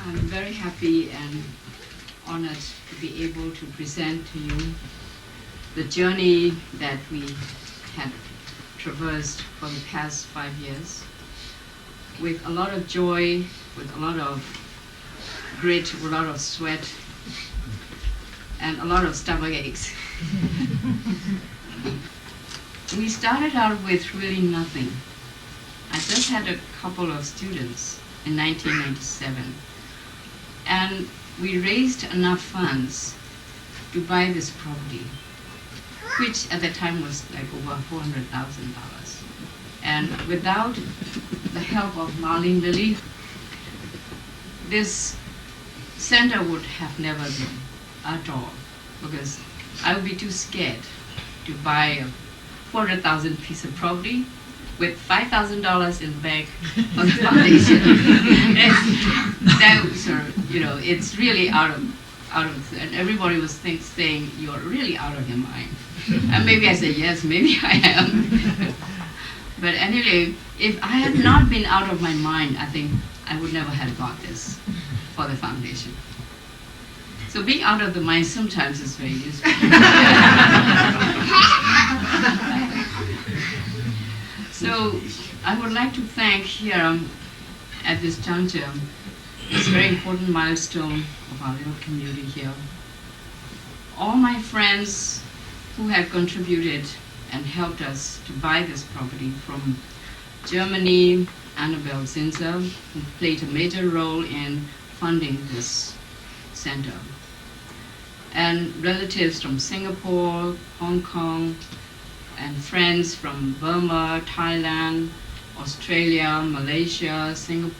I'm very happy and honored to be able to present to you the journey that we had traversed for the past 5 years with a lot of joy, with a lot of grit, a lot of sweat, and a lot of stomach aches. We started out with really nothing. I just had a couple of students in 1997, and we raised enough funds to buy this property, which at the time was like over $400,000. And without the help of Marlene Lilly, this center would have never been at all, because I would be too scared to buy a 400,000 piece of property with $5,000 in the bank on the foundation. It's really out of, and everybody was saying, you're really out of your mind. And maybe I said, yes, maybe I am. But anyway, if I had not been out of my mind, I think I would never have got this for the foundation. So being out of the mind sometimes is very useful. So I would like to thank here at this juncture, this very important milestone of our little community here, all my friends who have contributed and helped us to buy this property from Germany, Annabelle Zinzer, who played a major role in funding this center, and relatives from Singapore, Hong Kong, and friends from Burma, Thailand, Australia, Malaysia, Singapore,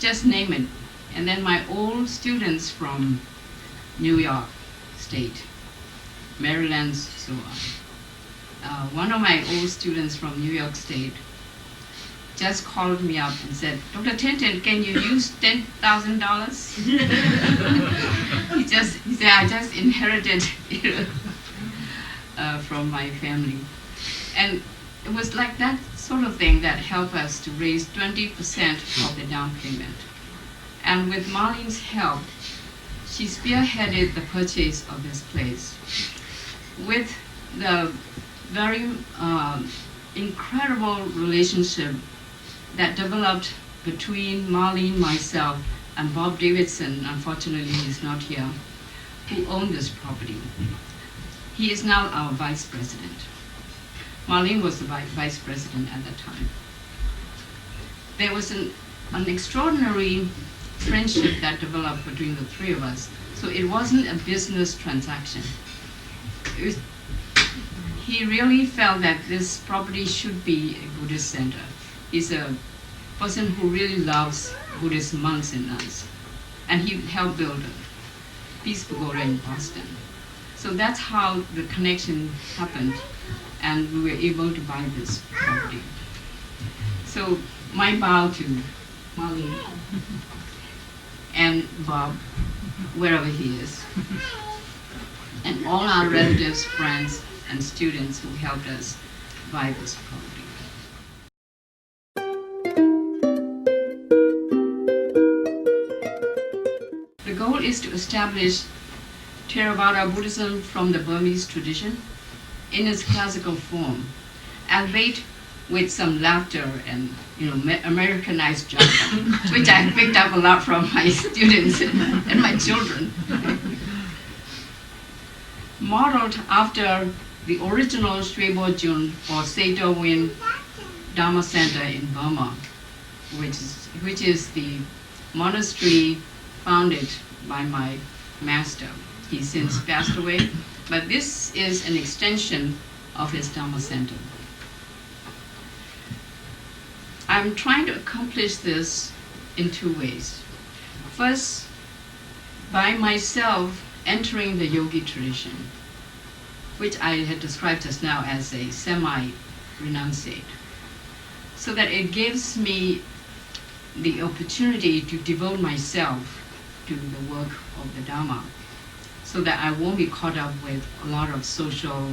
just name it. And then my old students from New York State, Maryland, so on. One of my old students from New York State just called me up and said, Dr. Tintin, can you use $10,000? He said, I just inherited from my family. And it was like that sort of thing that helped us to raise 20% of the down payment. And with Marlene's help, she spearheaded the purchase of this place with the very incredible relationship that developed between Marlene, myself, and Bob Davidson. Unfortunately, he's not here, who owned this property. He is now our vice president. Marlene was the vice president at that time. There was an extraordinary friendship that developed between the three of us. So it wasn't a business transaction. He really felt that this property should be a Buddhist center. He's a person who really loves Buddhist monks and nuns. And he helped build a Peace Pagoda in Boston. So that's how the connection happened, and we were able to buy this property. So my bow to Marlene and Bob, wherever he is, and all our relatives, friends, and students who helped us buy this property. The goal is to establish Theravada Buddhism from the Burmese tradition in its classical form, albeit with some laughter and Americanized jargon, which I picked up a lot from my students and my children. Modeled after the original Shwebo Jun or Seto Win Dharma Center in Burma, which is the monastery founded by my master. He's since passed away, but this is an extension of his Dharma Center. I'm trying to accomplish this in two ways. First, by myself entering the yogi tradition, which I had described just now as a semi-renunciate, so that it gives me the opportunity to devote myself to the work of the Dharma, so that I won't be caught up with a lot of social,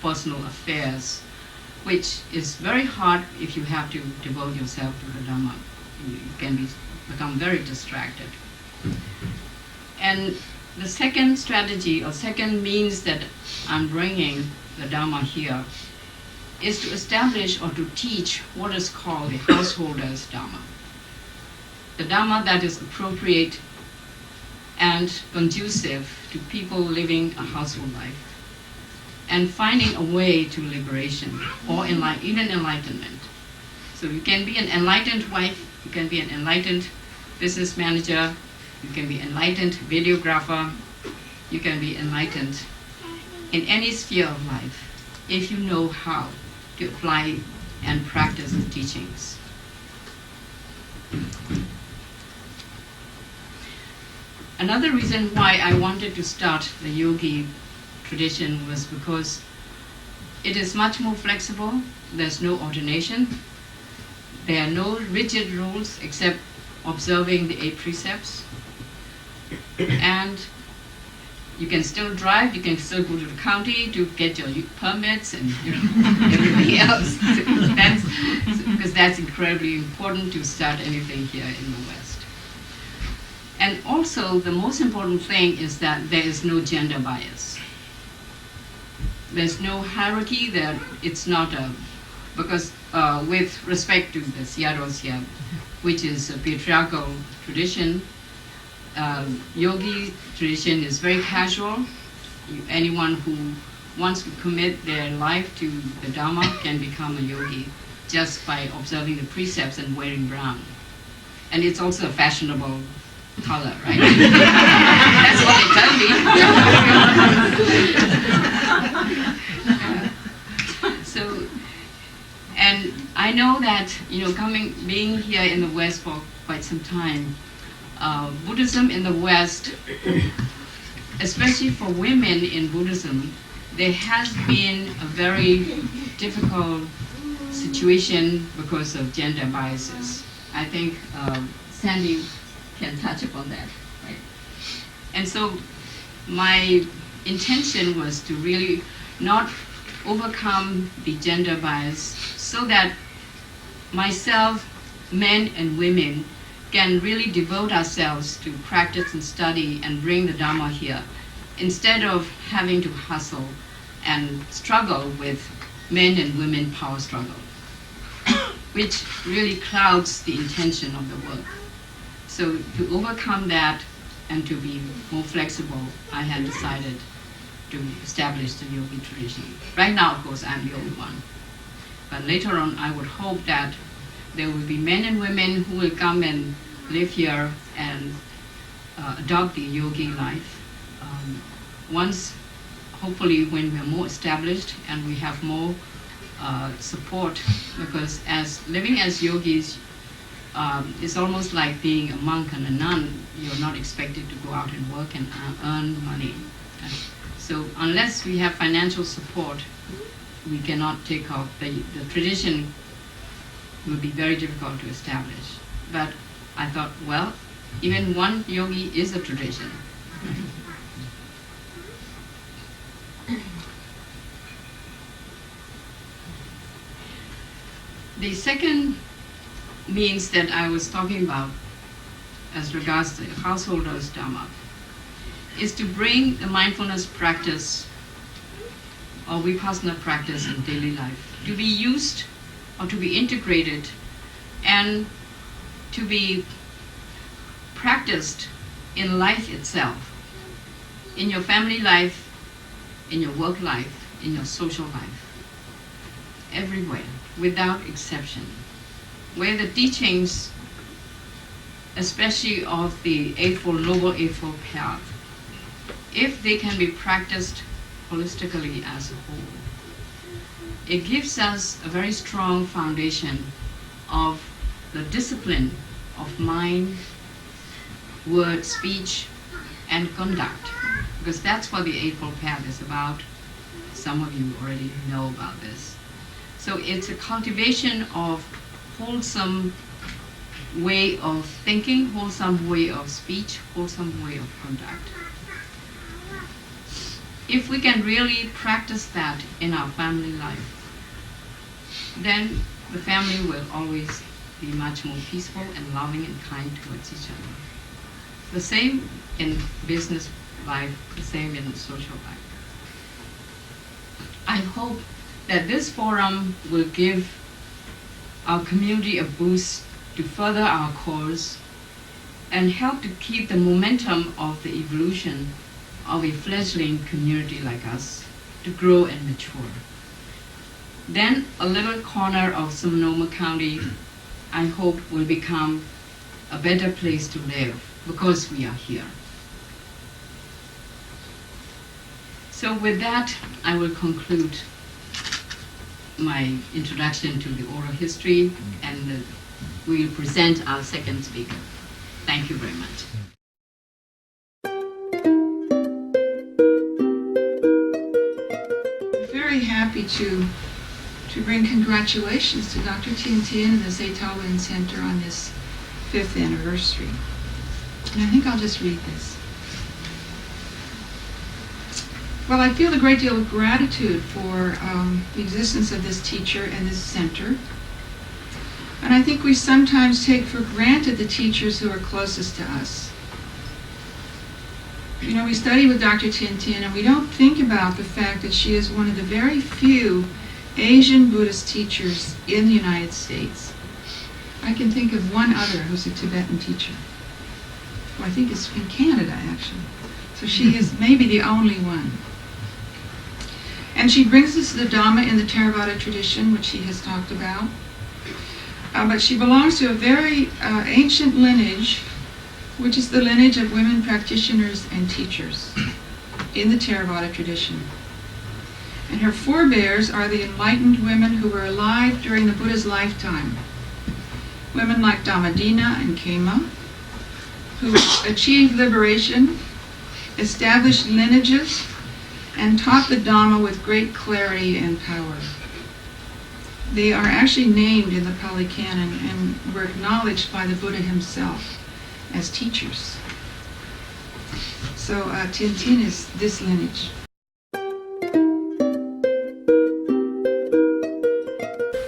personal affairs, which is very hard if you have to devote yourself to the Dharma. you can become very distracted. And the second strategy or second means that I'm bringing the Dharma here is to establish or to teach what is called the householder's Dharma. The Dharma that is appropriate and conducive to people living a household life and finding a way to liberation or even enlightenment. So you can be an enlightened wife, you can be an enlightened business manager, you can be enlightened videographer, you can be enlightened in any sphere of life if you know how to apply and practice the teachings. Another reason why I wanted to start the yogi tradition was because it is much more flexible. There's no ordination. There are no rigid rules except observing the 8 precepts. And you can still drive, you can still go to the county to get your permits and everything else. Because that's incredibly important to start anything here in the West. And also, the most important thing is that there is no gender bias. There's no hierarchy. It's not because with respect to the Sayadaw, which is a patriarchal tradition, yogi tradition is very casual. Anyone who wants to commit their life to the Dharma can become a yogi just by observing the precepts and wearing brown. And it's also a fashionable color, right? That's what they tell me. So, and I know that, being here in the West for quite some time, Buddhism in the West, especially for women in Buddhism, there has been a very difficult situation because of gender biases. I think Sandy can touch upon that, right? And so my intention was to really not overcome the gender bias so that myself, men and women, can really devote ourselves to practice and study and bring the Dharma here, instead of having to hustle and struggle with men and women power struggle, which really clouds the intention of the work. So to overcome that and to be more flexible, I had decided to establish the yogi tradition. Right now, of course, I'm the only one. But later on, I would hope that there will be men and women who will come and live here and adopt the yogi life. Once, hopefully, when we're more established and we have more support, because as living as yogis is almost like being a monk and a nun. You're not expected to go out and work and earn money. So unless we have financial support, we cannot take off. The tradition will be very difficult to establish. But I thought, well, even one yogi is a tradition. The second means that I was talking about as regards to householders' Dharma is to bring the mindfulness practice or vipassana practice in daily life to be used or to be integrated and to be practiced in life itself, in your family life, in your work life, in your social life, everywhere, without exception, where the teachings, especially of the Noble Eightfold Path, if they can be practiced holistically as a whole, it gives us a very strong foundation of the discipline of mind, word, speech, and conduct, because that's what the Eightfold Path is about. Some of you already know about this. So it's a cultivation of wholesome way of thinking, wholesome way of speech, wholesome way of conduct. If we can really practice that in our family life, then the family will always be much more peaceful and loving and kind towards each other. The same in business life, the same in social life. I hope that this forum will give our community a boost to further our cause and help to keep the momentum of the evolution of a fledgling community like us to grow and mature. Then a little corner of Sonoma County, I hope, will become a better place to live because we are here. So with that, I will conclude my introduction to the oral history, and we will present our second speaker. Thank you very much. Very happy to bring congratulations to Dr. Tien Tien and the STW2 Center on this 5th anniversary. And I think I'll just read this. Well, I feel a great deal of gratitude for the existence of this teacher and this center. And I think we sometimes take for granted the teachers who are closest to us. You know, we study with Dr. Tien Tien and we don't think about the fact that she is one of the very few Asian Buddhist teachers in the United States. I can think of one other who's a Tibetan teacher, who I think is in Canada, actually. So she is maybe the only one. And she brings us the Dhamma in the Theravada tradition, which he has talked about. But she belongs to a very ancient lineage, which is the lineage of women practitioners and teachers in the Theravada tradition. And her forebears are the enlightened women who were alive during the Buddha's lifetime. Women like Dhammadina and Khema, who achieved liberation, established lineages, and taught the Dhamma with great clarity and power. They are actually named in the Pali Canon and were acknowledged by the Buddha himself as teachers. So Tien Tien is this lineage.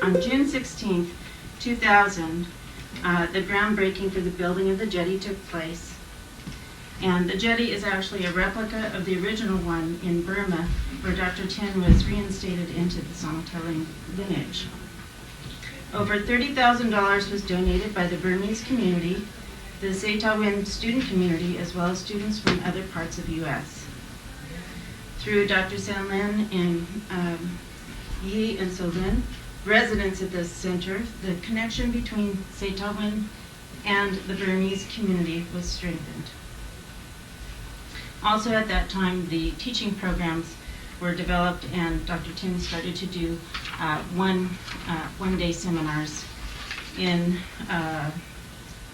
On June 16th, 2000, the groundbreaking for the building of the jetty took place. And the jetty is actually a replica of the original one in Burma, where Dr. Tien was reinstated into the Somataling lineage. Over $30,000 was donated by the Burmese community, the STW2 student community, as well as students from other parts of the U.S. Through Dr. San Lin and Yi and So Lin, residents at this center, the connection between STW2 and the Burmese community was strengthened. Also at that time, the teaching programs were developed and Dr. Tien started to do one-day seminars in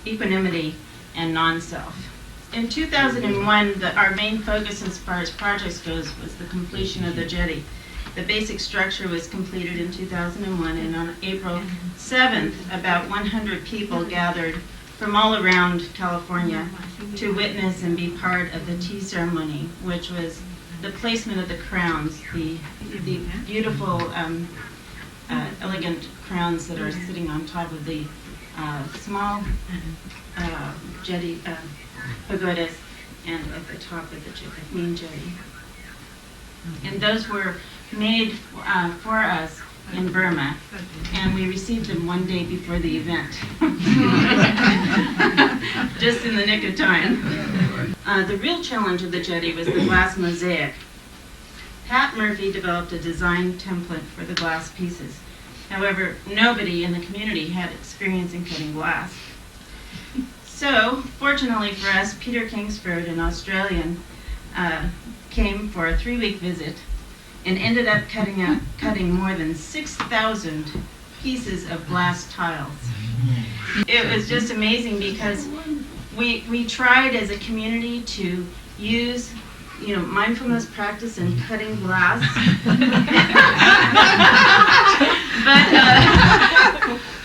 equanimity and non-self. In 2001, our main focus as far as projects goes was the completion of the jetty. The basic structure was completed in 2001, and on April 7th, about 100 people gathered from all around California to witness and be part of the tea ceremony, which was the placement of the crowns, the beautiful, elegant crowns that are sitting on top of the small jetty pagodas and at the top of the main jetty. And those were made for us in Burma, and we received them one day before the event. Just in the nick of time. The real challenge of the jetty was the glass mosaic. Pat Murphy developed a design template for the glass pieces. However, nobody in the community had experience in cutting glass. So, fortunately for us, Peter Kingsford, an Australian, came for a 3-week visit and ended up cutting more than 6,000 pieces of glass tiles. It was just amazing because we tried as a community to use mindfulness practice in cutting glass. But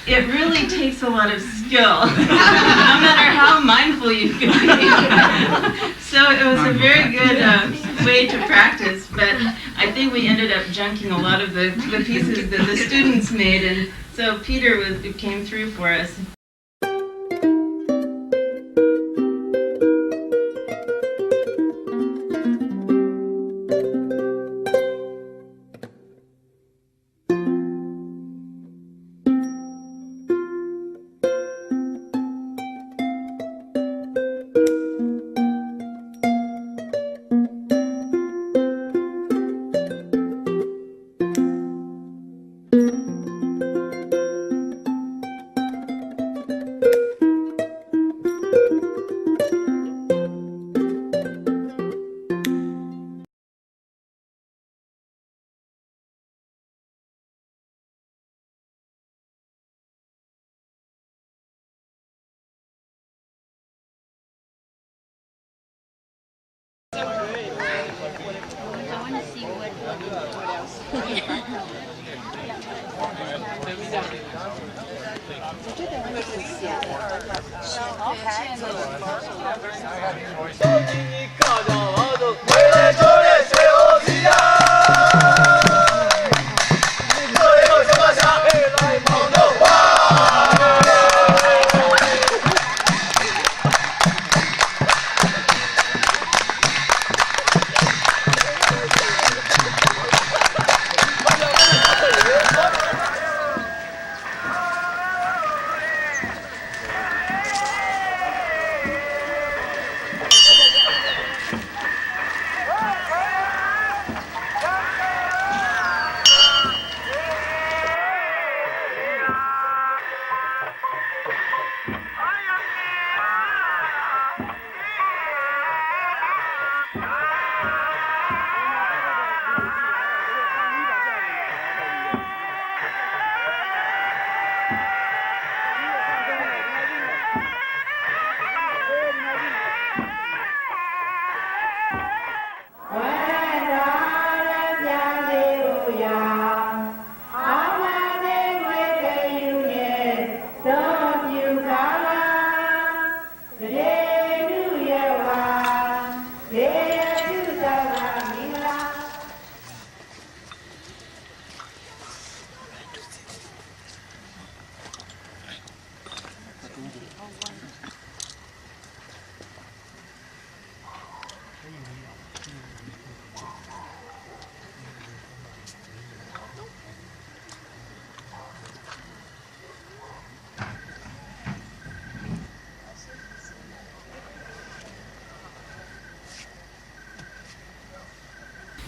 it really takes a lot of skill, no matter how mindful you can be. So it was a very good way to practice, but I think we ended up junking a lot of the pieces that the students made and So Peter came through for us.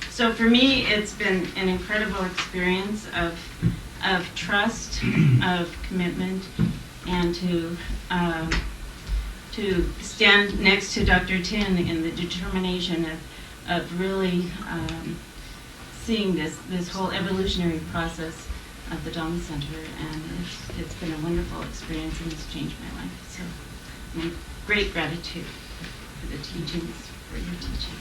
So for me, it's been an incredible experience of trust, of commitment, and to stand next to Dr. Tin in the determination of really seeing this whole evolutionary process of the Dhamma Center, and it's been a wonderful experience and it's changed my life. So my great gratitude for the teachings, for your teaching.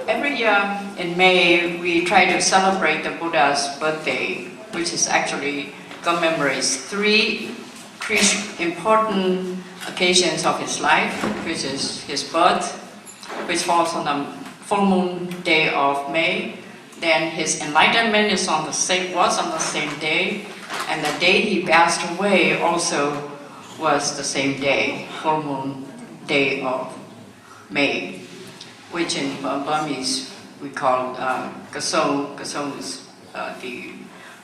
Every year in May, we try to celebrate the Buddha's birthday, which is actually commemorates three important occasions of his life, which is his birth, which falls on the full moon day of May. Then his enlightenment was on the same day, and the day he passed away also was the same day, full moon day of May, which in Burmese we call Kasong. Kasong is the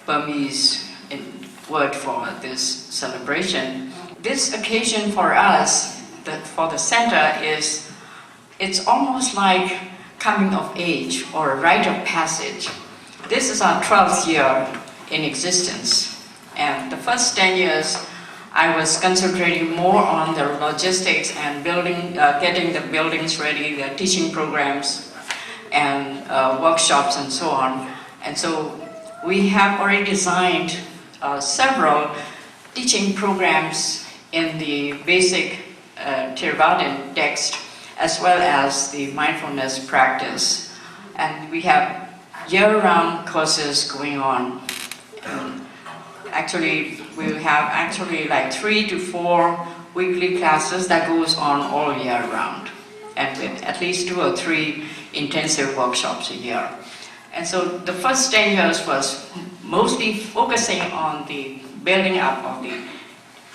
Burmese word for this celebration. This occasion for us, for the center, it's almost like coming of age or a rite of passage. This is our 12th year in existence, and the first 10 years I was concentrating more on the logistics and building, getting the buildings ready, the teaching programs and workshops and so on. And so we have already designed several teaching programs in the basic Theravadan text, as well as the mindfulness practice. And we have year-round courses going on. Actually, we have like 3 to 4 weekly classes that goes on all year round. and with at least 2 or 3 intensive workshops a year. And so the first 10 years was mostly focusing on the building up of the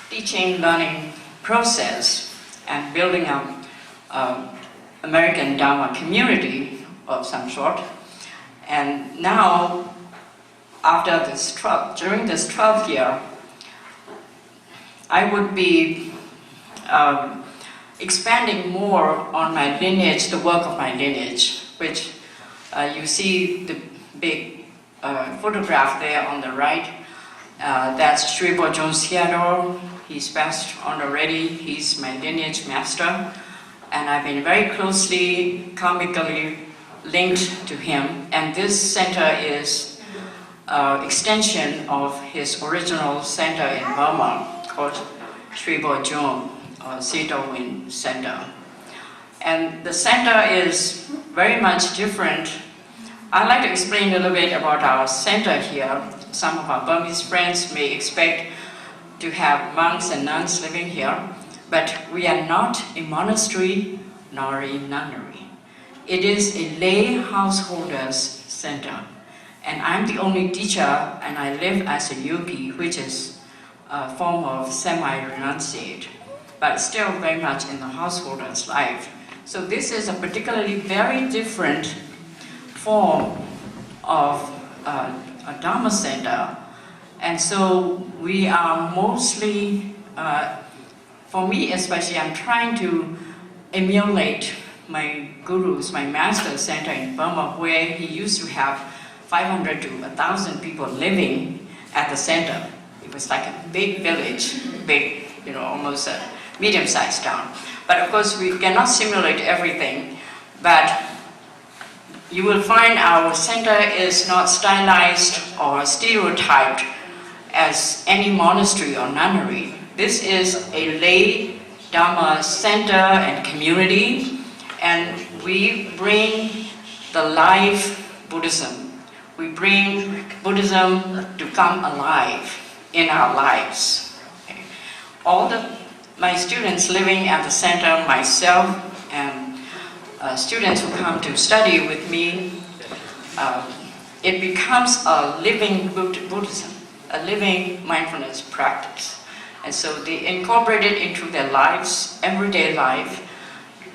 teaching, learning process and building up American Dharma community of some sort. And now, during this 12th year, I would be expanding more on my lineage, the work of my lineage, which you see the big photograph there on the right. That's Sri Bojong Siador. He's passed on already. He's my lineage master. And I've been very closely, karmically linked to him. And this center is extension of his original center in Burma called Sri Bojong or Sitawin Center. And the center is very much different. I'd like to explain a little bit about our center here. Some of our Burmese friends may expect to have monks and nuns living here, but we are not a monastery nor a nunnery. It is a lay householders center. And I'm the only teacher, and I live as a yogi, which is a form of semi-renunciate, but still very much in the householder's life. So this is a particularly very different form of a Dharma center. And so we are mostly, for me especially, I'm trying to emulate my guru's, my master's center in Burma, where he used to have 500 to 1,000 people living at the center. It was like a big village, big, almost a medium-sized town. But of course, we cannot simulate everything. But you will find our center is not stylized or stereotyped as any monastery or nunnery. This is a lay Dharma center and community, and we bring the live Buddhism. We bring Buddhism to come alive in our lives. Okay. My students living at the center, myself, and students who come to study with me, it becomes a living Buddhism, a living mindfulness practice. And so they incorporate it into their lives, everyday life,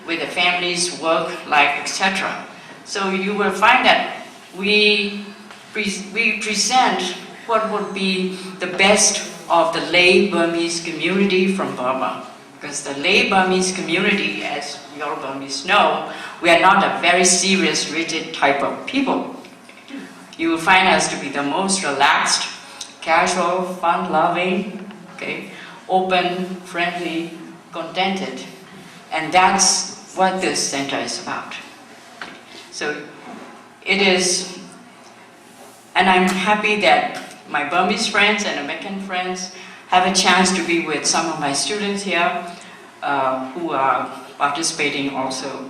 with their families, work, life, etc. So you will find that we present what would be the best of the lay Burmese community from Burma. Because the lay Burmese community, as you all Burmese know, we are not a very serious, rigid type of people. You will find us to be the most relaxed, casual, fun-loving, okay, open, friendly, contented. And that's what this center is about. So it is, and I'm happy that my Burmese friends and American friends have a chance to be with some of my students here who are participating also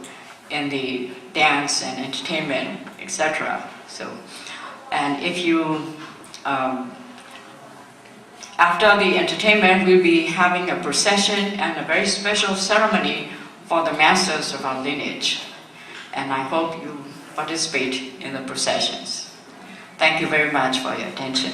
in the dance and entertainment, etc. So, and if you, after the entertainment, we'll be having a procession and a very special ceremony for the masters of our lineage. And I hope you participate in the processions. Thank you very much for your attention.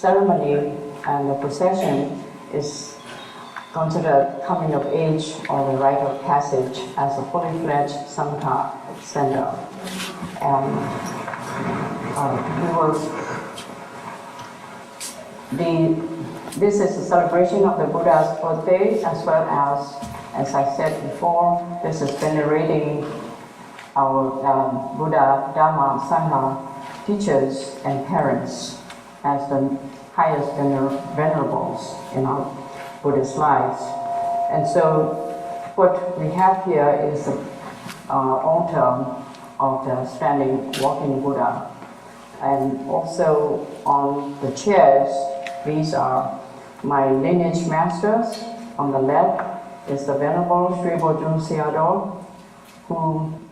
ceremony and the procession is considered coming of age or the rite of passage as a fully fledged Sangha center. And this is a celebration of the Buddha's birthday as well as I said before, this is venerating our Buddha, Dharma, Sangha teachers and parents as the highest venerables in our Buddhist lives. And so what we have here is the altar of the standing walking Buddha. And also on the chairs, these are my lineage masters. On the left is the Venerable Sri Bojun Sayadaw, whom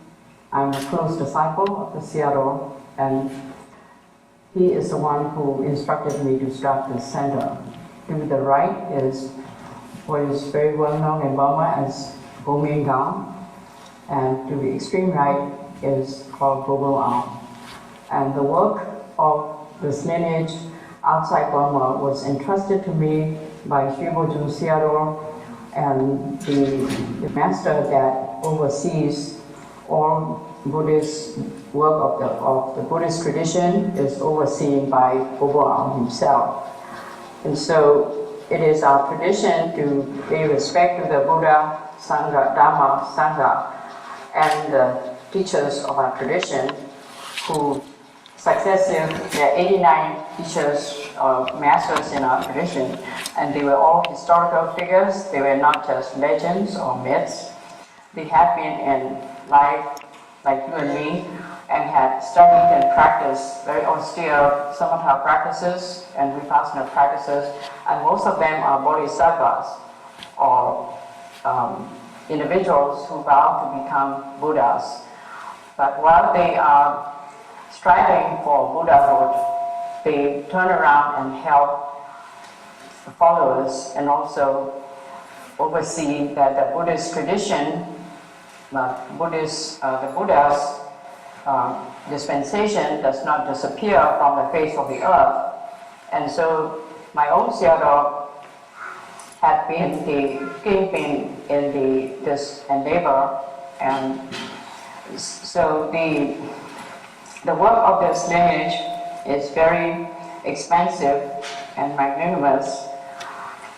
I'm a close disciple of the Sayadaw, and he is the one who instructed me to start this center. To the right is what is very well known in Burma as Gomien Gam, and to the extreme right is called Bobo Am. And the work of this lineage outside Burma was entrusted to me by Sri Bojun Sayadaw, and the master that oversees all Buddhist work of the Buddhist tradition is overseen by Bobo Am himself. And so it is our tradition to pay respect to the Buddha, Sangha, Dharma, Sangha, and the teachers of our tradition who there are 89 teachers or masters in our tradition, and they were all historical figures. They were not just legends or myths. They have been in life like you and me, and had studied and practiced very austere samatha practices and vipassana practices, and most of them are bodhisattvas, or individuals who vow to become Buddhas. But while they are striving for Buddhahood, they turn around and help the followers and also oversee that the Buddhist tradition, the Buddha's dispensation does not disappear from the face of the earth. And so my own Sayadaw had been the kingpin in this endeavor, and so the work of this lineage is very expansive and magnanimous.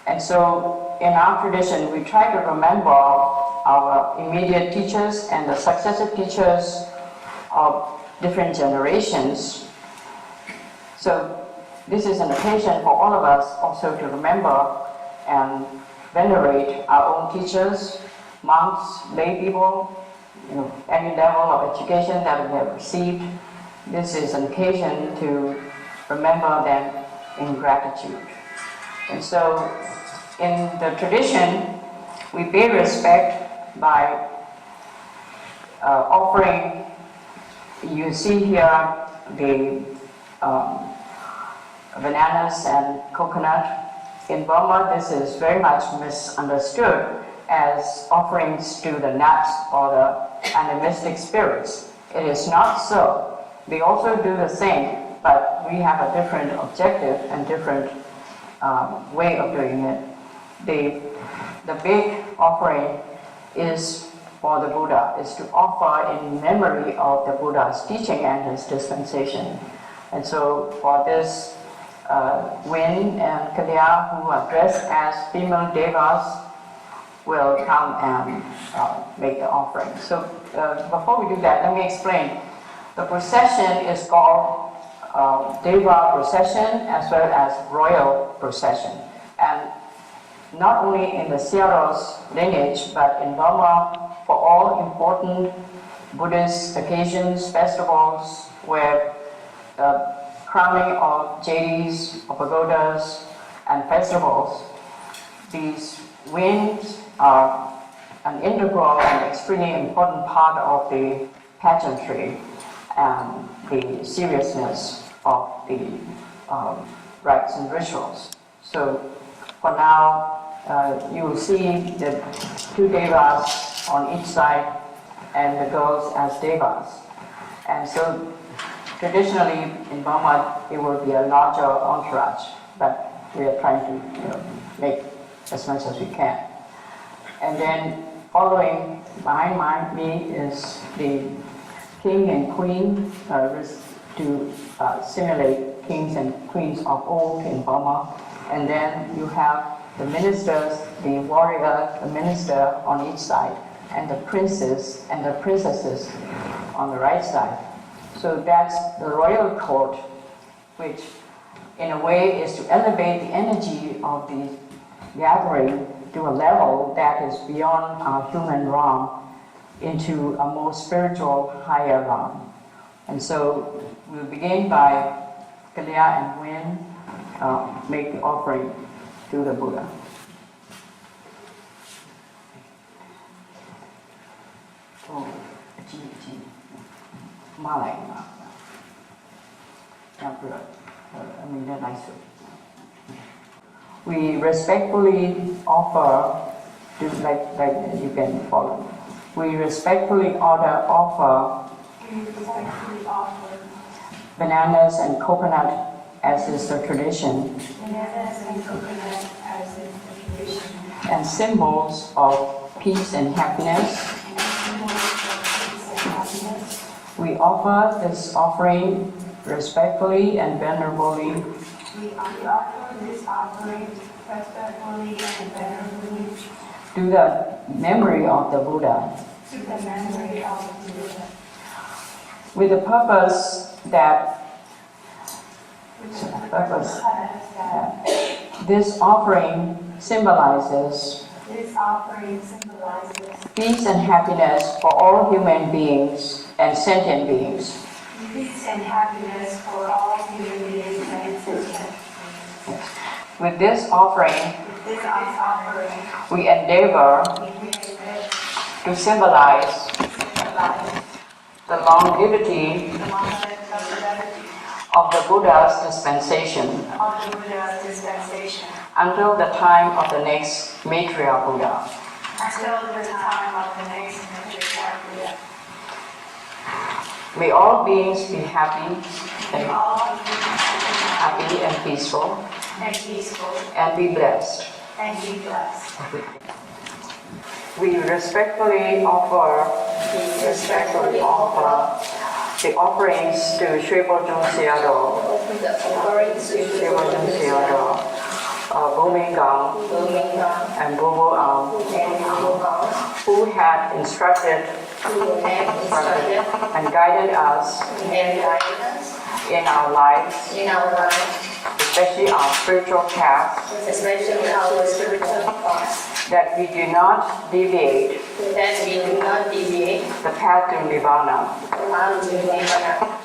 And so in our tradition, we try to remember our immediate teachers and the successive teachers of different generations. So this is an occasion for all of us also to remember and venerate our own teachers, monks, lay people, any level of education that we have received. This is an occasion to remember them in gratitude. And so in the tradition, we pay respect by offering, you see here the bananas and coconut. In Burma, this is very much misunderstood as offerings to the nuts or the animistic spirits. It is not so. They also do the same, but we have a different objective and different way of doing it. The big offering is for the Buddha, is to offer in memory of the Buddha's teaching and his dispensation. And so for this, Win and Kalya, who are dressed as female devas, will come and make the offering. So before we do that, let me explain. The procession is called Deva procession as well as royal procession. And not only in the Sayadaw's lineage, but in Burma, for all important Buddhist occasions, festivals, where the crowning of jainis, or pagodas, and festivals, these winds are an integral and extremely important part of the pageantry and the seriousness of the rites and rituals. So for now, you will see the two devas on each side and the girls as devas. And so traditionally in Burma, it will be a larger entourage. but we are trying to make as much as we can. And then following behind me is the king and queen to simulate kings and queens of old in Burma. And then you have the ministers, the warrior, the minister on each side, and the princes and the princesses on the right side. So that's the royal court, which in a way is to elevate the energy of the gathering to a level that is beyond our human realm into a more spiritual, higher realm. And so we'll begin by Kalia and Win make the offering to the Buddha. Oh, Malay. We respectfully offer, like you can follow. We respectfully offer bananas and coconut as is the tradition, and symbols of peace and happiness. We offer this offering respectfully and venerably. We offer this offering respectfully and venerably To the memory of the Buddha. to the memory of the Buddha. With the purpose that this offering symbolizes peace and happiness for all human beings and sentient beings. Peace and happiness for all human beings and sentient. With this offering, we endeavor to symbolize the longevity of the Buddha's dispensation until the time of the next Maitreya Buddha. May all beings be happy and peaceful and be blessed. We respectfully offer the offerings to Sri Bojung Siado, Bumingang, and Bobo who had instructed and guided us in our lives, especially our spiritual path, that we do not deviate the path to Nirvana.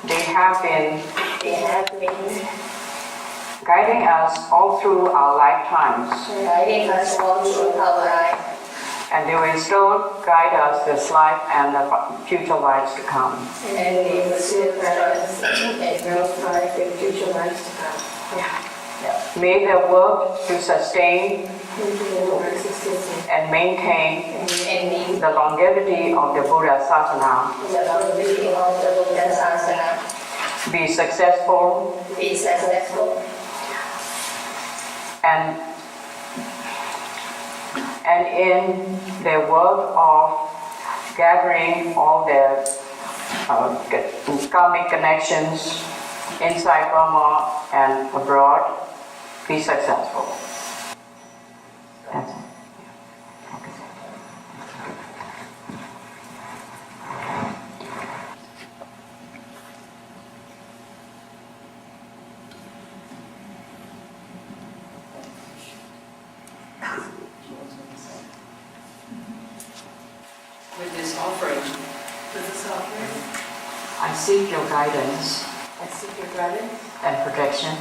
They have been guiding us all through our lifetimes, and they will still guide us this life and the future lives to come. May their work to sustain and maintain the longevity of the Buddha Sasana be successful, and in their work of gathering all their karmic connections inside Burma and abroad, be successful. That's it. With this offering, I seek your guidance and protection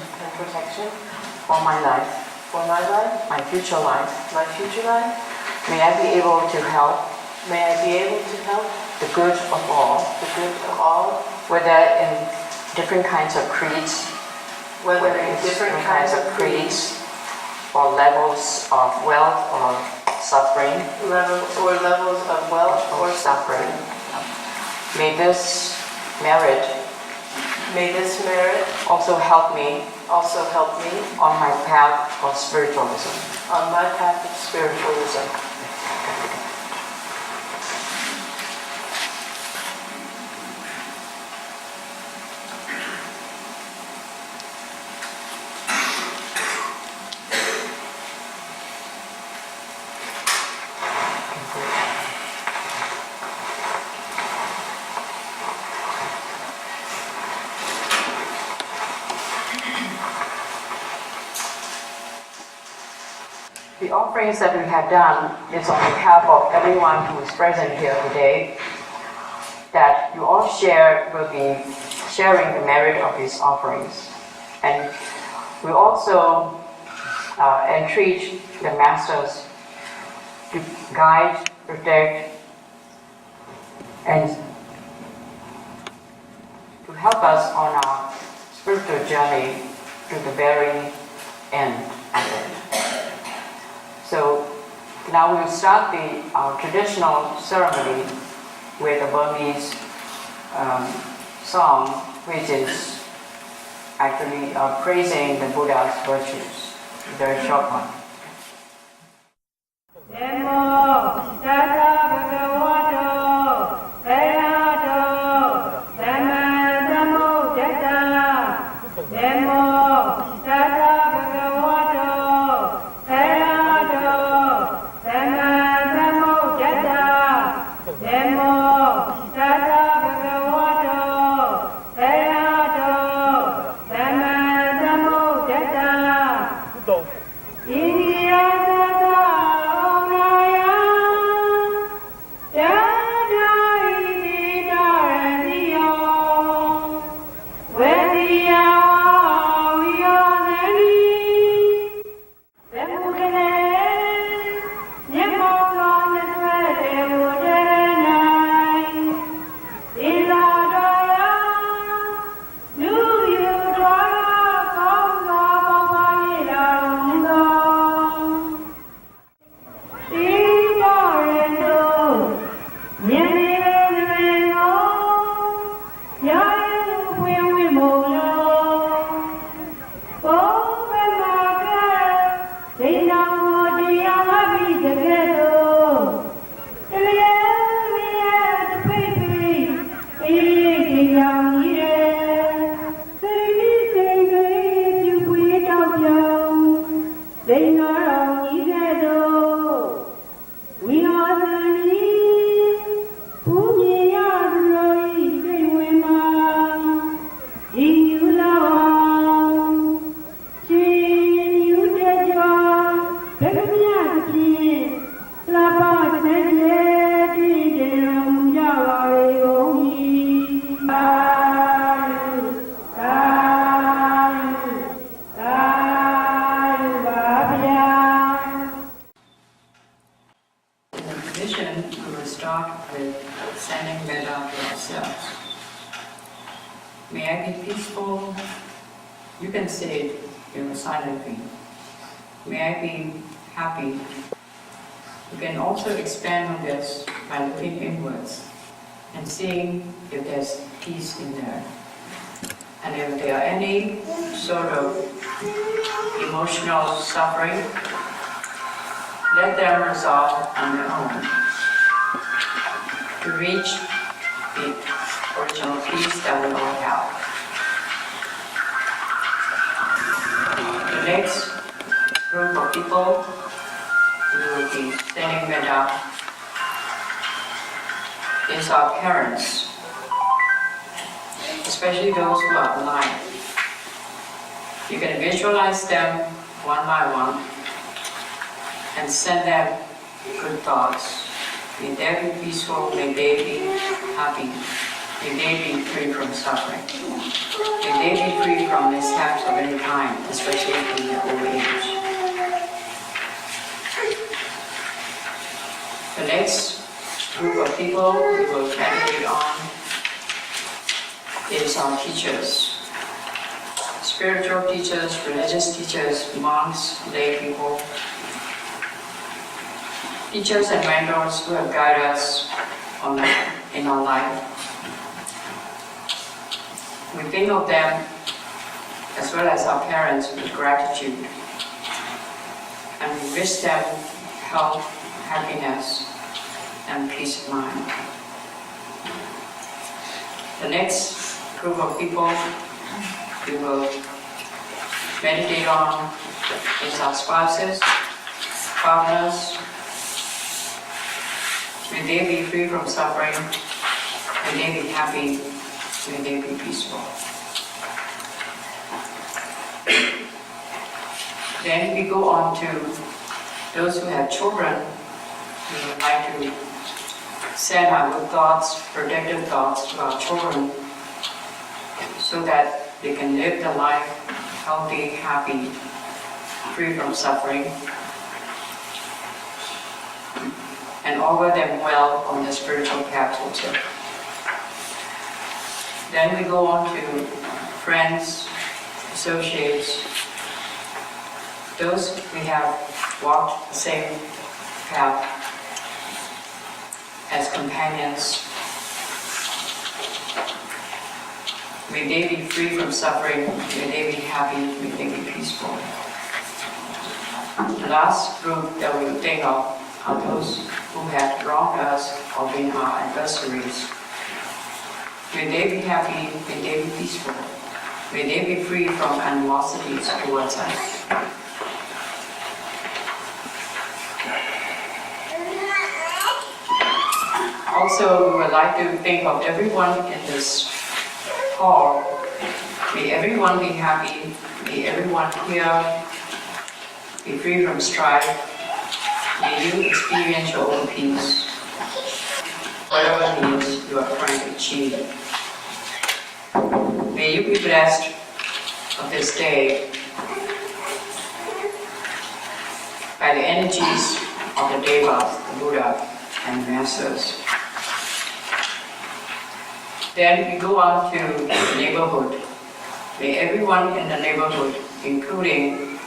for my life, my future life. May I be able to help the good of all, whether in different kinds of creeds, or levels of wealth or suffering, May this merit May this merit also help me also help me on my path of spiritualism. on my path of spiritualism. The offerings that we have done is on behalf of everyone who is present here today, that you all will be sharing the merit of these offerings. And we also entreat the masters to guide, protect, and to help us on our spiritual journey to the very end of it. So now we'll start our traditional ceremony with a Burmese song, which is actually praising the Buddha's virtues. Very short one. We will start with sending metta to ourselves. May I be peaceful? You can say it silently. May I be happy? You can also expand on this by looking inwards and seeing if there's peace in there. And if there are any sort of emotional suffering, let them resolve on their own to reach the original peace that we all have. The next group of people we will be sending metta is our parents, especially those who are alive. You can visualize them one by one and send them good thoughts. May they be peaceful, may they be happy, may they be free from suffering. May they be free from mishaps of any kind, especially in their old age. The next group of people we will meditate on is our teachers. Spiritual teachers, religious teachers, monks, lay people. Teachers and mentors who have guided us in our life. We think of them as well as our parents with gratitude. And we wish them health, happiness, and peace of mind. The next group of people we will meditate on is our spouses, partners. May they be free from suffering. May they be happy. May they be peaceful. Then we go on to those who have children. We would like to send our good thoughts, protective thoughts to our children so that they can live the life healthy, happy, free from suffering, and offer them well on the spiritual path also. Then we go on to friends, associates, those we have walked the same path as companions. May they be free from suffering, may they be happy, may they be peaceful. The last group that we will think of are those who have wronged us or been our adversaries. May they be happy, may they be peaceful, may they be free from animosities towards us. Also, we would like to think of everyone in this hall. May everyone be happy, may everyone here be free from strife. May you experience your own peace, whatever it is you are trying to achieve. May you be blessed of this day by the energies of the Devas, the Buddha, and Masters. Then we go on to the neighborhood. May everyone in the neighborhood, including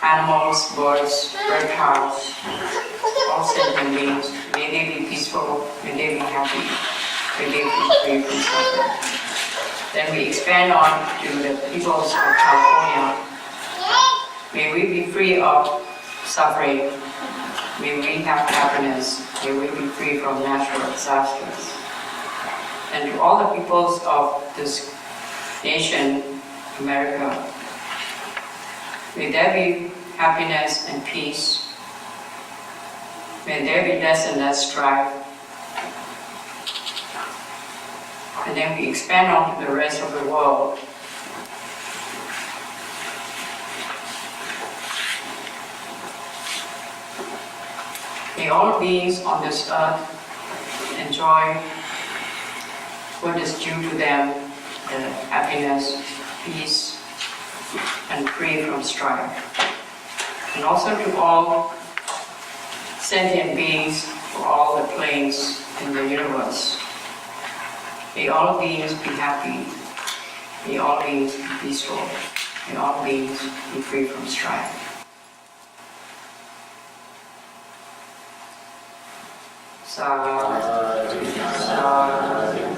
animals, birds, reptiles, all sentient beings, may they be peaceful, may they be happy, may they be free from suffering. Then we expand on to the peoples of California. May we be free of suffering, may we have happiness, may we be free from natural disasters. And to all the peoples of this nation, America, may there be happiness and peace. May there be less and less strife. And then we expand on to the rest of the world. May all beings on this earth enjoy what is due to them, the happiness, peace, and free from strife. And also to all sentient beings for all the planes in the universe. May all beings be happy. May all beings be peaceful. May all beings be free from strife. Sadhu, sadhu, sadhu.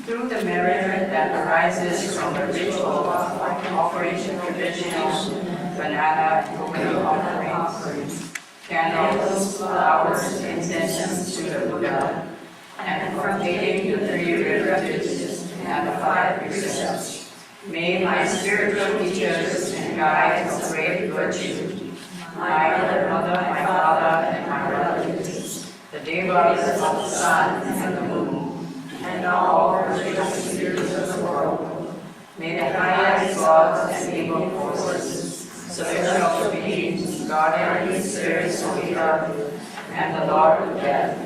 Through the merit that arises from the ritual of offering traditional banana and coconut offerings, candles, flowers, incense to the Buddha, and from dating the 3 refuges and the 5 precepts, may my spiritual teachers and guides of great virtue, my Mother, my Father, and my relatives, the Devas of the sun and the moon, and all virtuous spirits of the world, may the highest gods and evil forces, celestial beings, guardian spirits of the earth, and the Lord of death,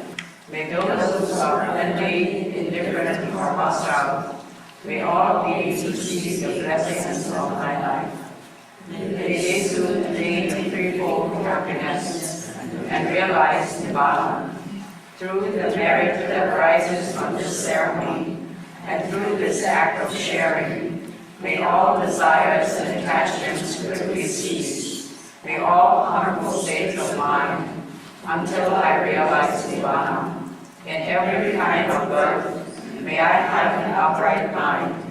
may those who are friendly, indifferent, or hostile, may all beings receive the blessings of my life. May they soon attain threefold happiness and realize Nibbana through the merit that arises from this ceremony and through this act of sharing. May all desires and attachments quickly cease. May all harmful states of mind until I realize Nibbana. in every kind of work. May I have an upright mind,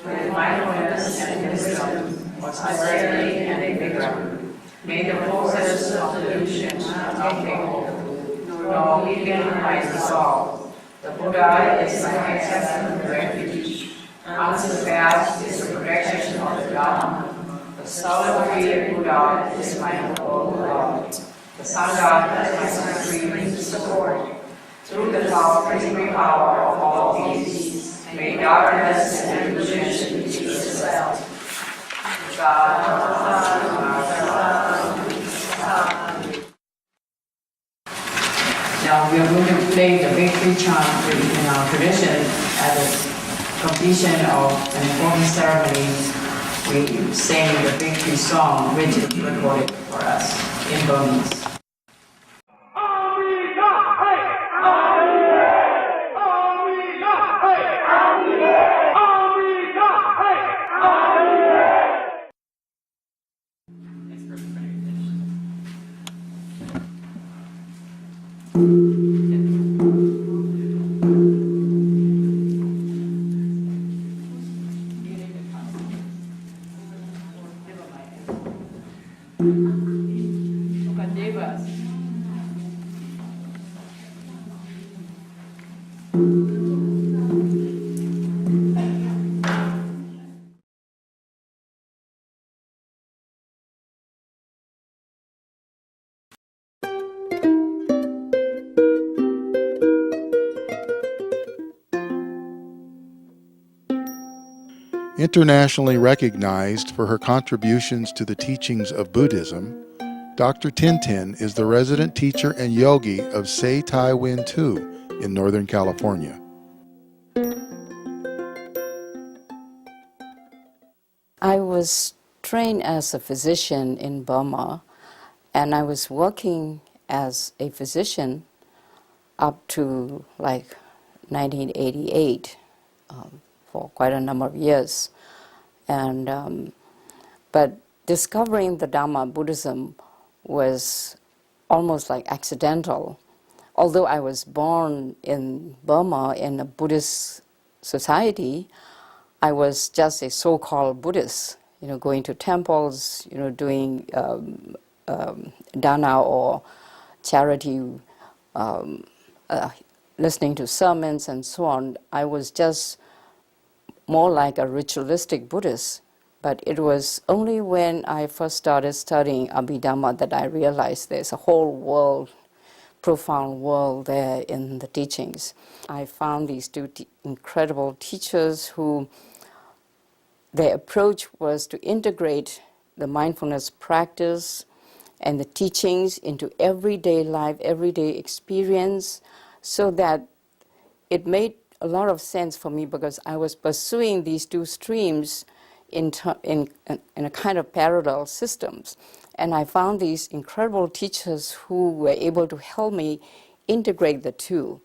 with mindfulness and wisdom, austerity and vigor. May the forces of delusion not take hold, nor weaken my resolve. The Buddha is my excellent refuge. Unsurpassed is the protection of the Dharma. The solitary Buddha is my whole love. The Sangha is my supreme support. Through the free power of all these, may darkness and illusion be dispelled. Now we are going to play the victory chant in our tradition at the completion of an important ceremony. We sing the victory song, which is recorded for us in Burmese. Internationally recognized for her contributions to the teachings of Buddhism, Dr. Tintin is the resident teacher and yogi of STW2 in Northern California. I was trained as a physician in Burma, and I was working as a physician up to like 1988 for quite a number of years. And but discovering the Dharma Buddhism was almost like accidental. Although I was born in Burma in a Buddhist society, I was just a so-called Buddhist, going to temples, doing dana or charity, listening to sermons and so on. I was just more like a ritualistic Buddhist. But it was only when I first started studying Abhidhamma that I realized there's a whole world, profound world there in the teachings. I found these two incredible teachers who their approach was to integrate the mindfulness practice and the teachings into everyday life, everyday experience, so that it made a lot of sense for me because I was pursuing these two streams in a kind of parallel systems. And I found these incredible teachers who were able to help me integrate the two,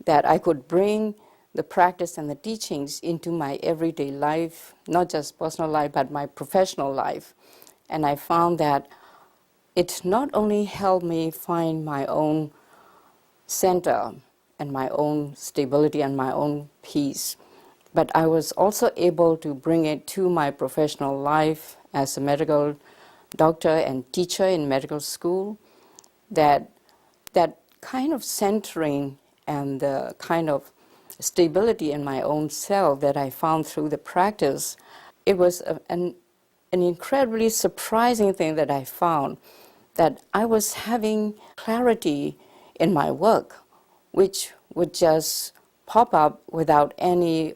that I could bring the practice and the teachings into my everyday life, not just personal life, but my professional life. And I found that it not only helped me find my own center and my own stability and my own peace, but I was also able to bring it to my professional life as a medical doctor and teacher in medical school, that kind of centering and the kind of stability in my own self that I found through the practice, it was an incredibly surprising thing that I found, that I was having clarity in my work, which would just pop up without any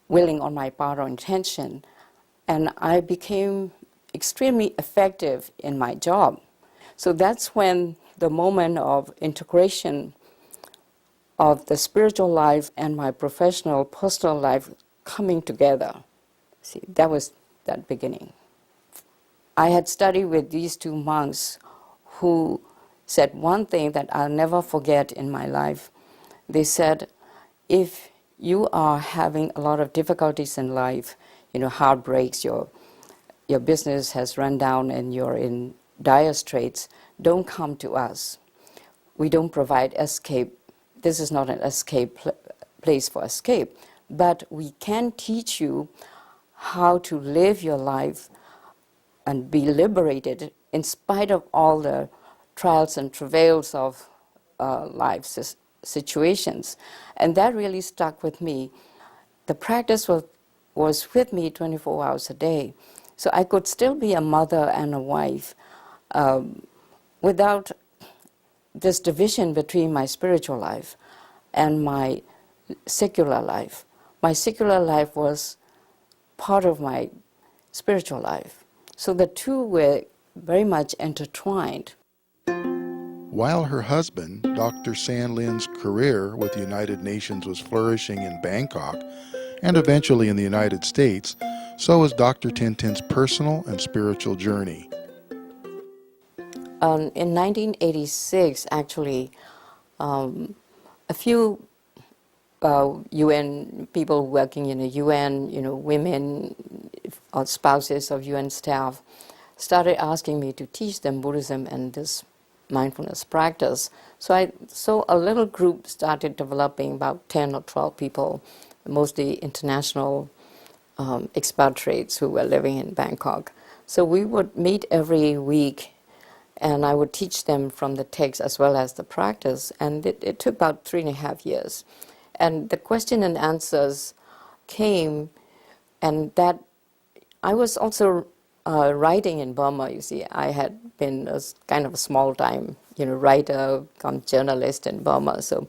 willing on my part or intention. And I became extremely effective in my job. So that's when the moment of integration of the spiritual life and my professional, personal life coming together. See, that was that beginning. I had studied with these two monks who said one thing that I'll never forget in my life. They said, if you are having a lot of difficulties in life, heartbreaks, your business has run down and you're in dire straits, don't come to us. We don't provide escape this is not an place for escape, but we can teach you how to live your life and be liberated in spite of all the trials and travails of life situations. And that really stuck with me. The practice was with me 24 hours a day. So I could still be a mother and a wife without this division between my spiritual life and my secular life. My secular life was part of my spiritual life. So the two were very much intertwined. While her husband, Dr. San Lin's career with the United Nations was flourishing in Bangkok and eventually in the United States, so was Dr. Tintin's personal and spiritual journey. In 1986, actually, a few UN people working in the UN, women or spouses of UN staff, started asking me to teach them Buddhism and this mindfulness practice. So a little group started developing, about 10 or 12 people, mostly international expatriates who were living in Bangkok. So we would meet every week, and I would teach them from the text as well as the practice, and it took about 3.5 years. And the question and answers came, and that I was also writing in Burma. You see, I had been a kind of a small-time, writer, journalist in Burma. So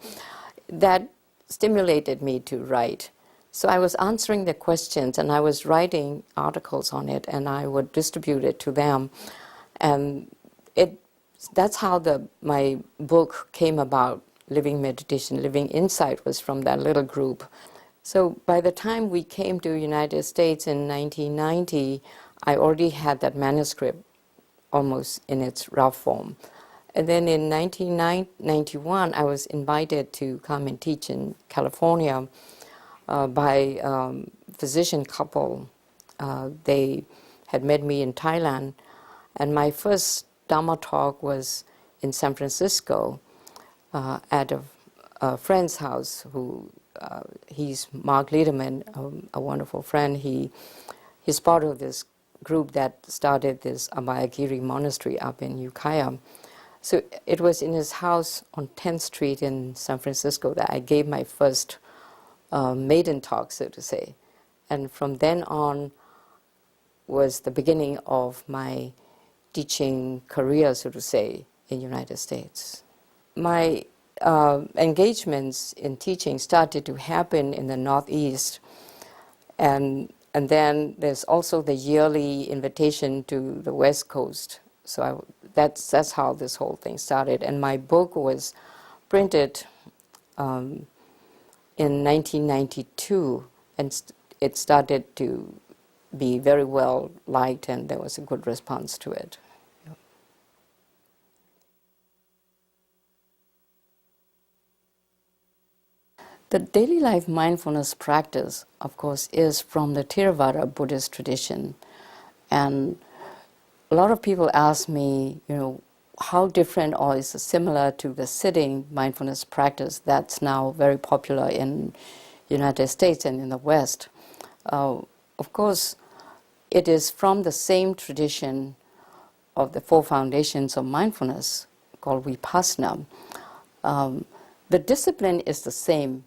that stimulated me to write. So I was answering the questions, and I was writing articles on it, and I would distribute it to them. And that's how my book came about. Living Meditation, Living Insight was from that little group. So by the time we came to the United States in 1990, I already had that manuscript almost in its rough form. And then in 1991, I was invited to come and teach in California by a physician couple. They had met me in Thailand, and my first Dharma talk was in San Francisco at a friend's house. He's Mark Liederman, a wonderful friend. He's part of this group that started this Abhayagiri monastery up in Ukiah. So it was in his house on 10th Street in San Francisco that I gave my first maiden talk, so to say. And from then on was the beginning of my teaching career, so to say, in the United States. My engagements in teaching started to happen in the Northeast, and then there's also the yearly invitation to the West Coast. So that's how this whole thing started. And my book was printed in 1992, and it started to be very well liked, and there was a good response to it. The daily life mindfulness practice, of course, is from the Theravada Buddhist tradition. And a lot of people ask me, how different or is it similar to the sitting mindfulness practice that's now very popular in the United States and in the West. Of course, it is from the same tradition of the 4 foundations of mindfulness called Vipassana. The discipline is the same.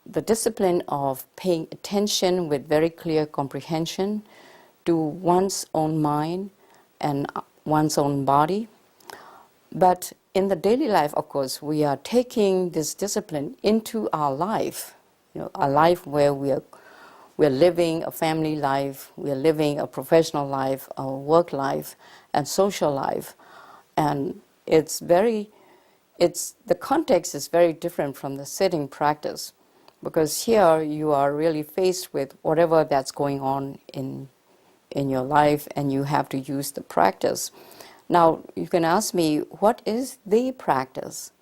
The discipline of paying attention with very clear comprehension to one's own mind and one's own body. But in the daily life, of course, we are taking this discipline into our life, a life where we're living a family life, we're living a professional life, a work life, and social life. And the context is very different from the sitting practice, because here you are really faced with whatever that's going on in your life, and you have to use the practice. Now, you can ask me, what is the practice?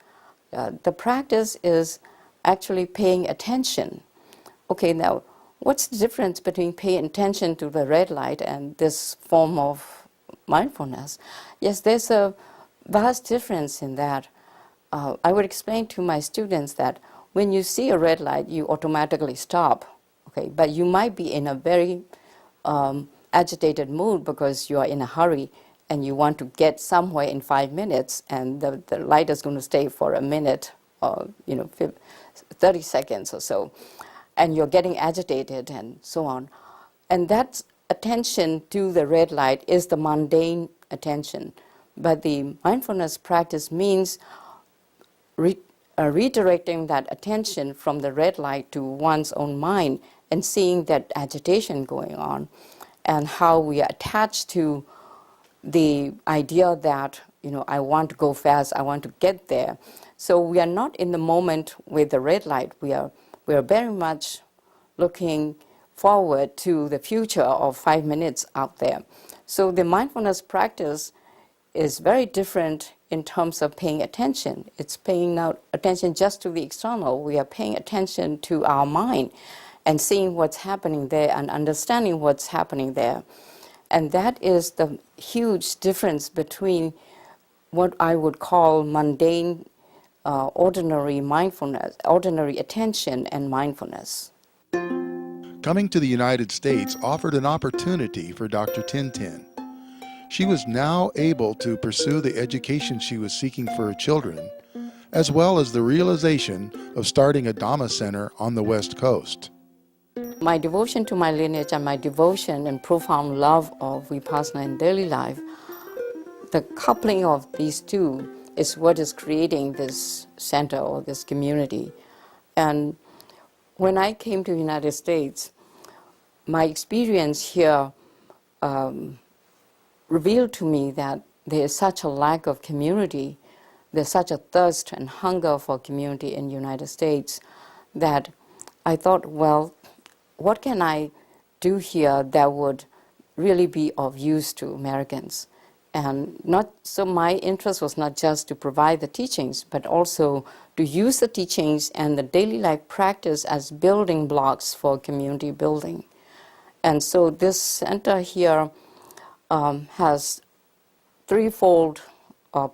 The practice is actually paying attention. Okay, now, what's the difference between paying attention to the red light and this form of mindfulness? Yes, there's a vast difference in that. I would explain to my students that when you see a red light, you automatically stop, okay? But you might be in a very agitated mood because you are in a hurry and you want to get somewhere in 5 minutes, and the light is going to stay for a minute or 30 seconds or so, and you're getting agitated and so on. And that attention to the red light is the mundane attention. But the mindfulness practice means redirecting that attention from the red light to one's own mind and seeing that agitation going on, and how we are attached to the idea that, I want to go fast, I want to get there. So we are not in the moment with the red light. We are very much looking forward to the future of 5 minutes out there. So the mindfulness practice is very different in terms of paying attention. It's paying now attention just to the external. We are paying attention to our mind and seeing what's happening there and understanding what's happening there. And that is the huge difference between what I would call mundane, ordinary mindfulness, ordinary attention and mindfulness. Coming to the United States offered an opportunity for Dr. Tintin. She was now able to pursue the education she was seeking for her children, as well as the realization of starting a Dhamma center on the West Coast. My devotion to my lineage and my devotion and profound love of Vipassana in daily life, the coupling of these two is what is creating this center or this community. And when I came to the United States, my experience here revealed to me that there is such a lack of community, there's such a thirst and hunger for community in the United States, that I thought, well, what can I do here that would really be of use to Americans? And my interest was not just to provide the teachings, but also to use the teachings and the daily life practice as building blocks for community building. And so this center here has threefold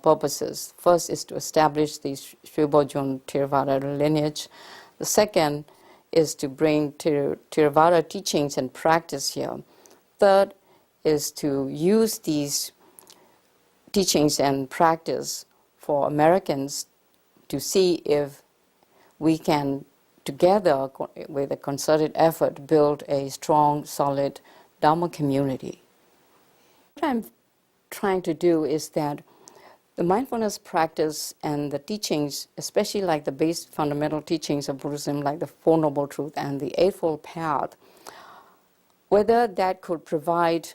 purposes. First is to establish the Sribojun Theravada lineage. The second is to bring Theravada teachings and practice here. Third is to use these teachings and practice for Americans to see if we can, together with a concerted effort, build a strong, solid Dhamma community. What I'm trying to do is that the mindfulness practice and the teachings, especially like the base fundamental teachings of Buddhism, like the Four Noble Truths and the Eightfold Path, whether that could provide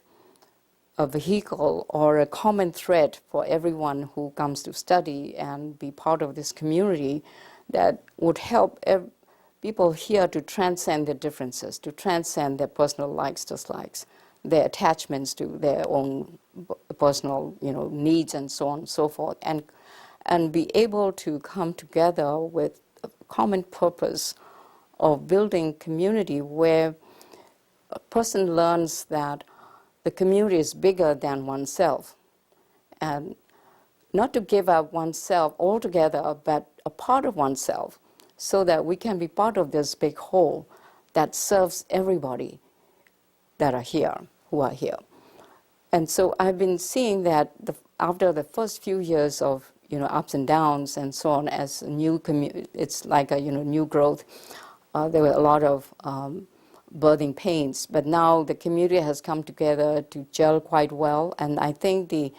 a vehicle or a common thread for everyone who comes to study and be part of this community that would help people here to transcend their differences, to transcend their personal likes, dislikes, their attachments to their own personal needs and so on and so forth, and be able to come together with a common purpose of building community where a person learns that the community is bigger than oneself, and not to give up oneself altogether, but a part of oneself, so that we can be part of this big whole that serves everybody that are here, who are here. And so I've been seeing that after the first few years of ups and downs and so on, as a new it's like a new growth. There were a lot of birthing pains, but now the community has come together to gel quite well, and I think the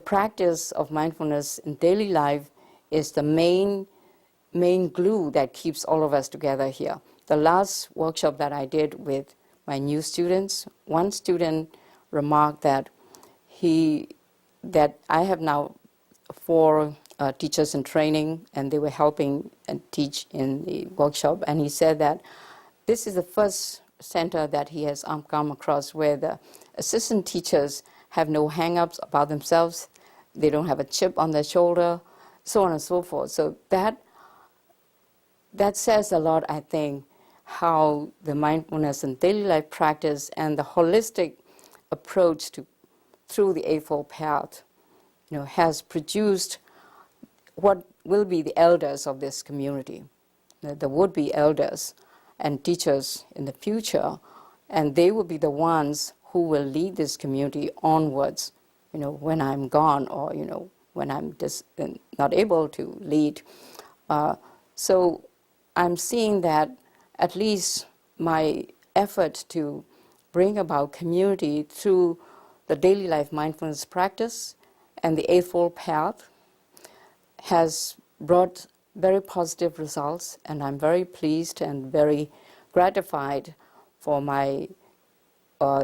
practice of mindfulness in daily life is the main glue that keeps all of us together here. The last workshop that I did with my new students, one student remarked that I have now 4 teachers in training, and they were helping and teach in the workshop, and he said that this is the first center that he has come across where the assistant teachers have no hang-ups about themselves, they don't have a chip on their shoulder, so on and so forth. So that says a lot, I think, how the mindfulness and daily life practice and the holistic approach through the Eightfold Path has produced what will be the elders of this community, the would-be elders and teachers in the future, and they will be the ones who will lead this community onwards, when I'm gone, or, when I'm not able to lead. So I'm seeing that at least my effort to bring about community through the daily life mindfulness practice and the Eightfold Path has brought very positive results, and I'm very pleased and very gratified for my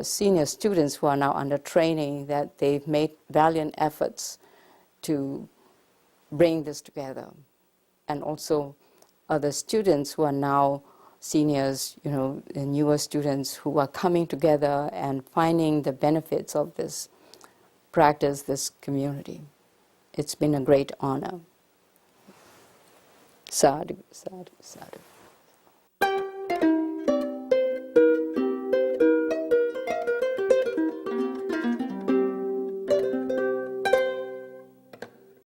senior students who are now under training, that they've made valiant efforts to bring this together. And also other students who are now seniors, the newer students who are coming together and finding the benefits of this practice, this community. It's been a great honor. Sadhu, sadhu, sadhu.